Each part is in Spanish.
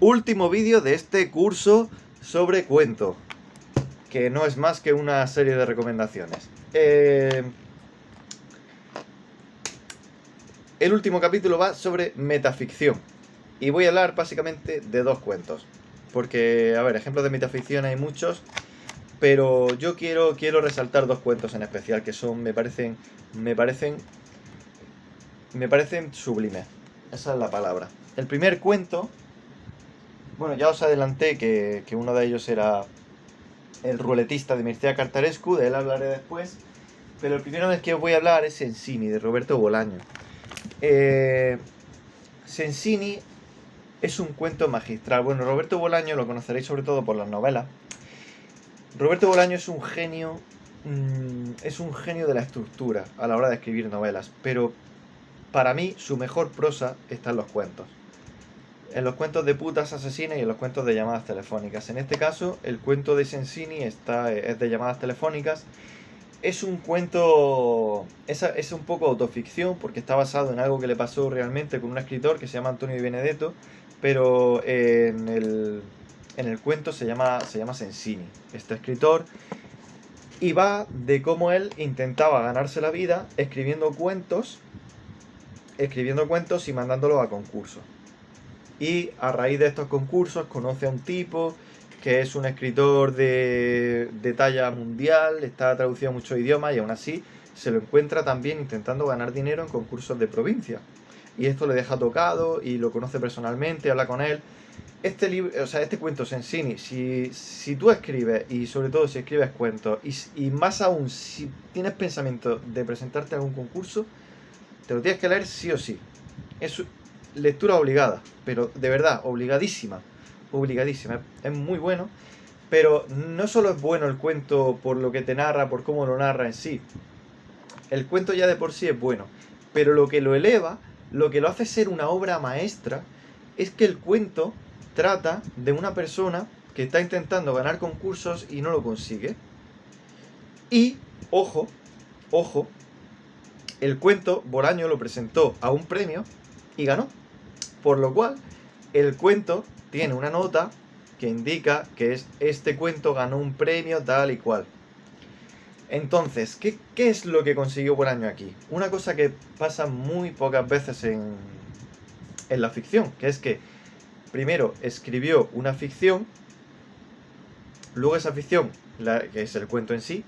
Último vídeo de este curso sobre cuento, que no es más que una serie de recomendaciones. El último capítulo va sobre metaficción y voy a hablar básicamente de dos cuentos, porque, a ver, ejemplos de metaficción hay muchos, pero yo quiero resaltar dos cuentos en especial que son, me parecen sublimes. Esa es la palabra. El primer cuento, bueno, ya os adelanté que uno de ellos era El ruletista de Mircea Cartarescu, de él hablaré después, pero el primero del que os voy a hablar es Sensini, de Roberto Bolaño. Sensini es un cuento magistral. Bueno, Roberto Bolaño lo conoceréis sobre todo por las novelas. Roberto Bolaño es un genio de la estructura a la hora de escribir novelas, pero para mí su mejor prosa está en los cuentos. En los cuentos de putas asesinas y en los cuentos de llamadas telefónicas. En este caso, el cuento de Sensini es de llamadas telefónicas. Es un cuento... Es un poco autoficción porque está basado en algo que le pasó realmente con un escritor que se llama Antonio Di Benedetto, pero en el cuento se llama Sensini, este escritor, y va de cómo él intentaba ganarse la vida escribiendo cuentos y mandándolos a concursos. Y a raíz de estos concursos conoce a un tipo que es un escritor de talla mundial, está traducido a muchos idiomas y aún así se lo encuentra también intentando ganar dinero en concursos de provincia. Y esto le deja tocado y lo conoce personalmente, habla con él. Este cuento Sensini, si tú escribes, y sobre todo si escribes cuentos, y más aún si tienes pensamiento de presentarte a algún concurso, te lo tienes que leer sí o sí. Es lectura obligada, pero de verdad, obligadísima, es muy bueno, pero no solo es bueno el cuento por lo que te narra, por cómo lo narra en sí, el cuento ya de por sí es bueno, pero lo que lo eleva, lo que lo hace ser una obra maestra, es que el cuento trata de una persona que está intentando ganar concursos y no lo consigue, y, ojo, el cuento Bolaño lo presentó a un premio y ganó. Por lo cual, el cuento tiene una nota que indica que este cuento ganó un premio tal y cual. Entonces, ¿qué es lo que consiguió Bolaño aquí? Una cosa que pasa muy pocas veces en la ficción, que es que primero escribió una ficción, luego esa ficción, que es el cuento en sí,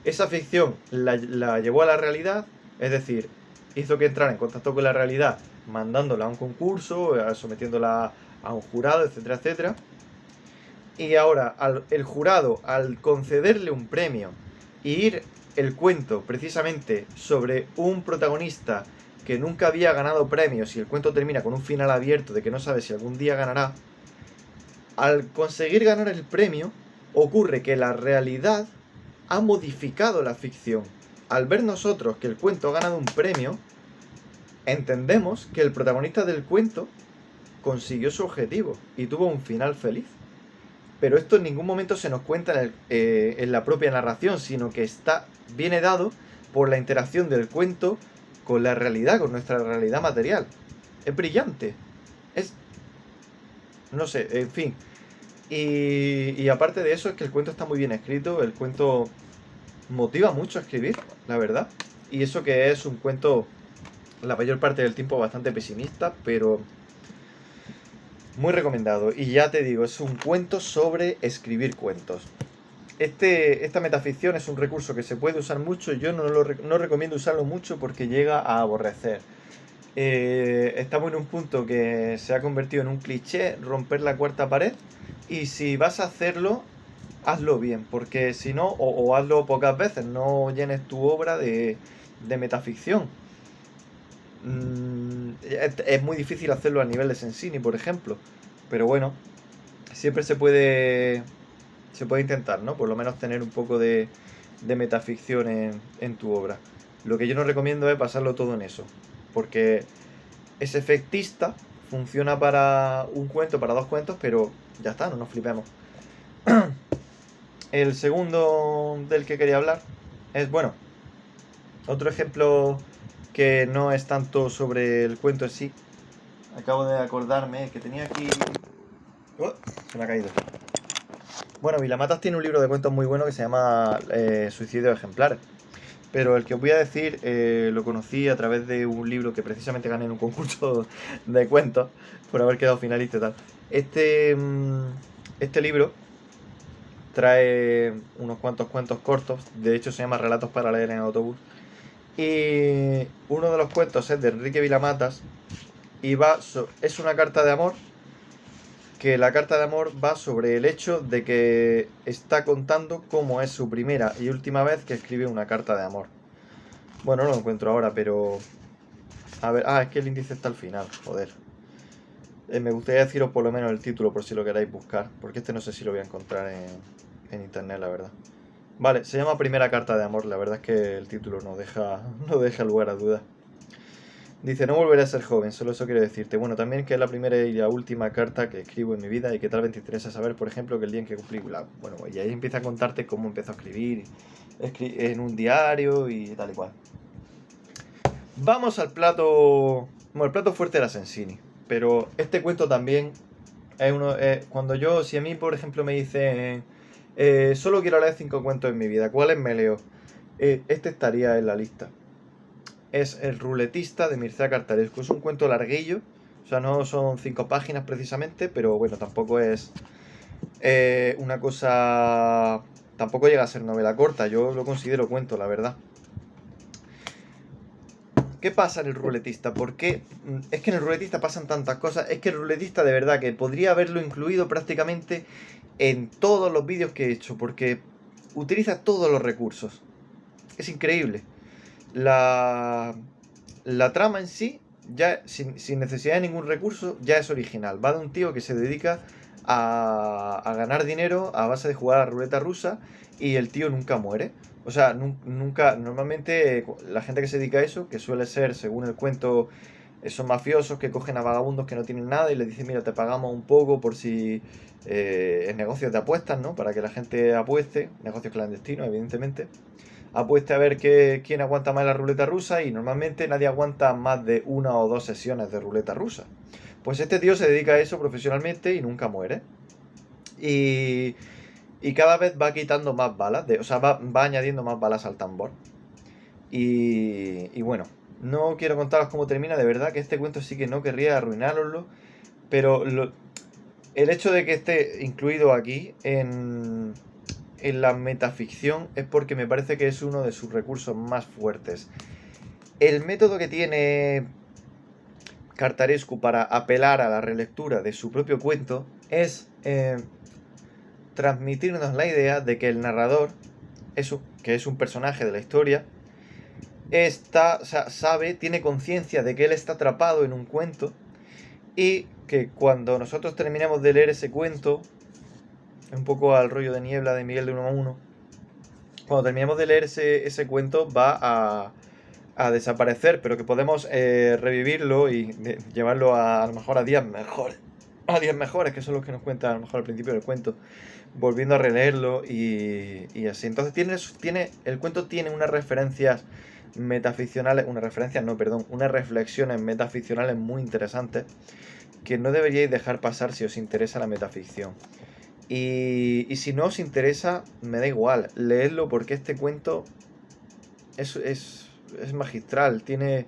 esa ficción la llevó a la realidad, es decir, hizo que entrara en contacto con la realidad mandándola a un concurso, sometiéndola a un jurado, etcétera, etcétera. Y ahora el jurado, al concederle un premio y ir el cuento precisamente sobre un protagonista que nunca había ganado premios y el cuento termina con un final abierto de que no sabe si algún día ganará, al conseguir ganar el premio ocurre que la realidad ha modificado la ficción. Al ver nosotros que el cuento ha ganado un premio, entendemos que el protagonista del cuento consiguió su objetivo y tuvo un final feliz. Pero esto en ningún momento se nos cuenta en la propia narración, sino que viene dado por la interacción del cuento con la realidad, con nuestra realidad material. Es brillante. No sé, en fin. Y aparte de eso es que el cuento está muy bien escrito, el cuento motiva mucho a escribir, la verdad. Y eso que es un cuento, la mayor parte del tiempo, bastante pesimista, pero muy recomendado. Y ya te digo, es un cuento sobre escribir cuentos. Esta metaficción es un recurso que se puede usar mucho. Yo no recomiendo usarlo mucho porque llega a aborrecer. Estamos en un punto que se ha convertido en un cliché, romper la cuarta pared. Y si vas a hacerlo, hazlo bien, porque si no, o hazlo pocas veces, no llenes tu obra de metaficción. Es muy difícil hacerlo a nivel de Sensini, por ejemplo, pero bueno, siempre se puede intentar, ¿no? Por lo menos tener un poco de metaficción en tu obra. Lo que yo no recomiendo es basarlo todo en eso, porque es efectista, funciona para un cuento, para dos cuentos, pero ya está, no nos flipemos. El segundo del que quería hablar es, bueno, otro ejemplo que no es tanto sobre el cuento en sí, acabo de acordarme que tenía aquí... ¡Oh! Se me ha caído. Bueno, Vilamatas tiene un libro de cuentos muy bueno que se llama Suicidio Ejemplar. Pero el que os voy a decir lo conocí a través de un libro que precisamente gané en un concurso de cuentos por haber quedado finalista y tal. Este libro trae unos cuantos cuentos cortos, de hecho se llama Relatos para leer en autobús. Y uno de los cuentos es de Enrique Vilamatas y es una carta de amor, que la carta de amor va sobre el hecho de que está contando cómo es su primera y última vez que escribe una carta de amor. Bueno, no lo encuentro ahora, pero... A ver, es que el índice está al final, joder. Me gustaría deciros por lo menos el título por si lo queréis buscar, porque este no sé si lo voy a encontrar en internet, la verdad. Vale, se llama Primera carta de amor, la verdad es que el título no deja lugar a dudas. Dice, no volveré a ser joven, solo eso quiero decirte. Bueno, también que es la primera y la última carta que escribo en mi vida y que tal vez te interesa saber, por ejemplo, que el día en que cumplí la... Bueno, y ahí empieza a contarte cómo empezó a escribir en un diario y tal y cual. Vamos al plato... Bueno, el plato fuerte era Sensini, pero este cuento también es uno... si a mí, por ejemplo, me dicen... solo quiero leer 5 cuentos en mi vida, ¿cuáles me leo? Este estaría en la lista. Es El ruletista de Mircea Cartarescu. Es un cuento larguillo, o sea, no son 5 páginas precisamente, pero bueno, tampoco es una cosa... Tampoco llega a ser novela corta, yo lo considero cuento, la verdad. ¿Qué pasa en el ruletista? ¿Por qué? Es que en el ruletista pasan tantas cosas. Es que el ruletista de verdad que podría haberlo incluido prácticamente en todos los vídeos que he hecho, porque utiliza todos los recursos. Es increíble. La trama en sí, ya sin necesidad de ningún recurso, ya es original. Va de un tío que se dedica a ganar dinero a base de jugar a la ruleta rusa y el tío nunca muere. O sea, nunca, normalmente la gente que se dedica a eso, que suele ser, según el cuento, son mafiosos que cogen a vagabundos que no tienen nada y les dicen, mira, te pagamos un poco por si es negocios de apuestas, ¿no? Para que la gente apueste, negocios clandestinos, evidentemente. Apueste a ver quién aguanta más la ruleta rusa y normalmente nadie aguanta más de 1 o 2 sesiones de ruleta rusa. Pues este tío se dedica a eso profesionalmente y nunca muere. Y cada vez va quitando más balas, va añadiendo más balas al tambor. Y bueno, no quiero contaros cómo termina, de verdad que este cuento sí que no querría arruinároslo, pero el hecho de que esté incluido aquí en la metaficción es porque me parece que es uno de sus recursos más fuertes. El método que tiene Cartarescu para apelar a la relectura de su propio cuento es transmitirnos la idea de que el narrador, que es un personaje de la historia, tiene conciencia de que él está atrapado en un cuento y que cuando nosotros terminemos de leer ese cuento, un poco al rollo de Niebla de Miguel de Unamuno, cuando terminemos de leer ese cuento va a desaparecer, pero que podemos revivirlo y llevarlo a lo mejor a días mejores. A días mejores, que son los que nos cuentan a lo mejor al principio del cuento, volviendo a releerlo y así. Entonces el cuento tiene unas referencias metaficcionales, unas reflexiones metaficcionales muy interesantes que no deberíais dejar pasar si os interesa la metaficción. Y si no os interesa, me da igual, leedlo porque este cuento es magistral, tiene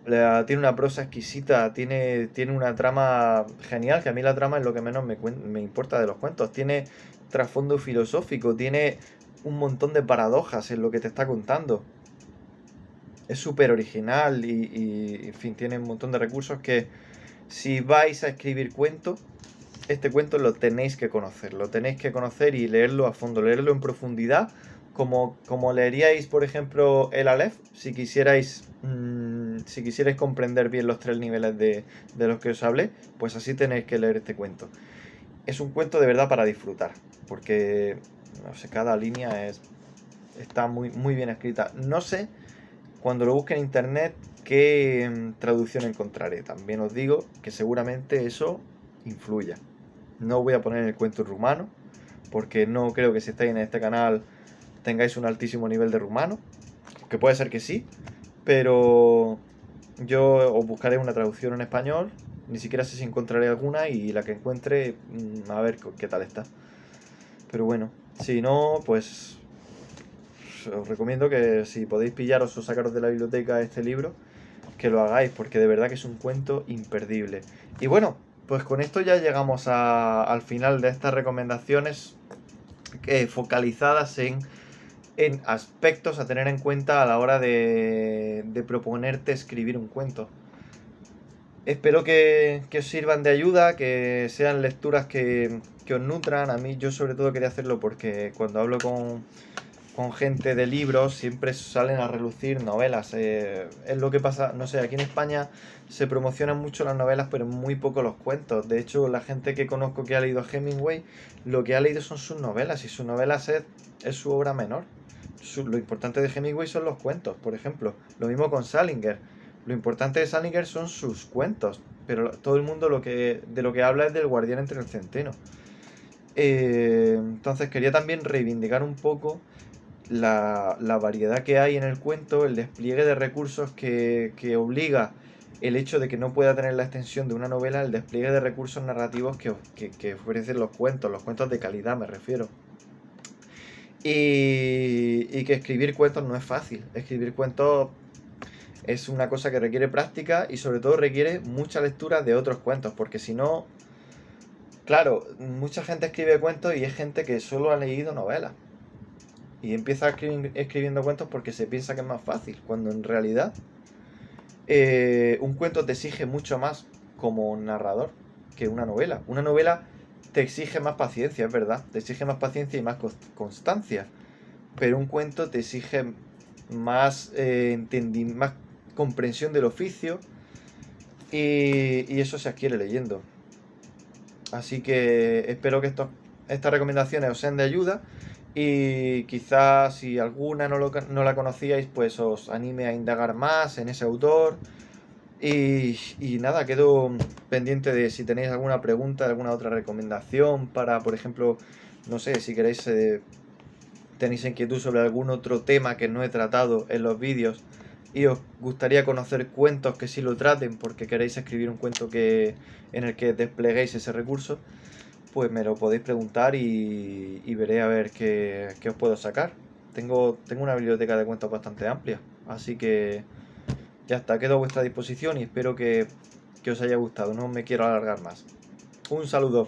una prosa exquisita, tiene una trama genial, que a mí la trama es lo que menos me importa de los cuentos. Tiene trasfondo filosófico, tiene un montón de paradojas en lo que te está contando. Es súper original y, en fin, tiene un montón de recursos que si vais a escribir cuentos, este cuento lo tenéis que conocer y leerlo a fondo, leerlo en profundidad, como leeríais, por ejemplo, el Aleph, si quisierais comprender bien los 3 niveles de los que os hablé, pues así tenéis que leer este cuento. Es un cuento de verdad para disfrutar, porque no sé, cada línea está muy, muy bien escrita. No sé, cuando lo busque en internet, qué traducción encontraré. También os digo que seguramente eso influya. No voy a poner el cuento en rumano, porque no creo que si estáis en este canal tengáis un altísimo nivel de rumano, que puede ser que sí, pero Yo os buscaré una traducción en español, ni siquiera sé si encontraré alguna y la que encuentre, a ver qué tal está. Pero bueno, si no, pues os recomiendo que si podéis pillaros o sacaros de la biblioteca este libro, que lo hagáis, porque de verdad que es un cuento imperdible. Y bueno, pues con esto ya llegamos al final de estas recomendaciones focalizadas en aspectos a tener en cuenta a la hora de proponerte escribir un cuento. Espero que os sirvan de ayuda, que sean lecturas que os nutran. A mí yo sobre todo quería hacerlo porque cuando hablo con gente de libros siempre salen a relucir novelas. Es lo que pasa, no sé, aquí en España se promocionan mucho las novelas, pero muy poco los cuentos. De hecho, la gente que conozco que ha leído Hemingway, lo que ha leído son sus novelas, y sus novelas es su obra menor. Lo importante de Hemingway son los cuentos, por ejemplo. Lo mismo con Salinger. Lo importante de Salinger son sus cuentos, pero todo el mundo de lo que habla es del guardián entre el centeno. Entonces quería también reivindicar un poco la variedad que hay en el cuento, el despliegue de recursos que obliga el hecho de que no pueda tener la extensión de una novela, el despliegue de recursos narrativos que ofrecen los cuentos de calidad me refiero. Y que escribir cuentos no es fácil. Escribir cuentos es una cosa que requiere práctica y sobre todo requiere mucha lectura de otros cuentos, porque si no, claro, mucha gente escribe cuentos y es gente que solo ha leído novelas. Y empieza escribiendo cuentos porque se piensa que es más fácil, cuando en realidad un cuento te exige mucho más como narrador que una novela. Una novela te exige más paciencia, es verdad, te exige más paciencia y más constancia, pero un cuento te exige más, más comprensión del oficio y eso se adquiere leyendo. Así que espero que estas recomendaciones os sean de ayuda y quizás si alguna no la conocíais, pues os anime a indagar más en ese autor. Y nada, quedo pendiente de si tenéis alguna pregunta, alguna otra recomendación para, por ejemplo, no sé, si queréis, tenéis inquietud sobre algún otro tema que no he tratado en los vídeos y os gustaría conocer cuentos que sí lo traten porque queréis escribir un cuento en el que despleguéis ese recurso, pues me lo podéis preguntar y veré a ver qué os puedo sacar. Tengo una biblioteca de cuentos bastante amplia, así que ya está, quedo a vuestra disposición y espero que os haya gustado. No me quiero alargar más. Un saludo.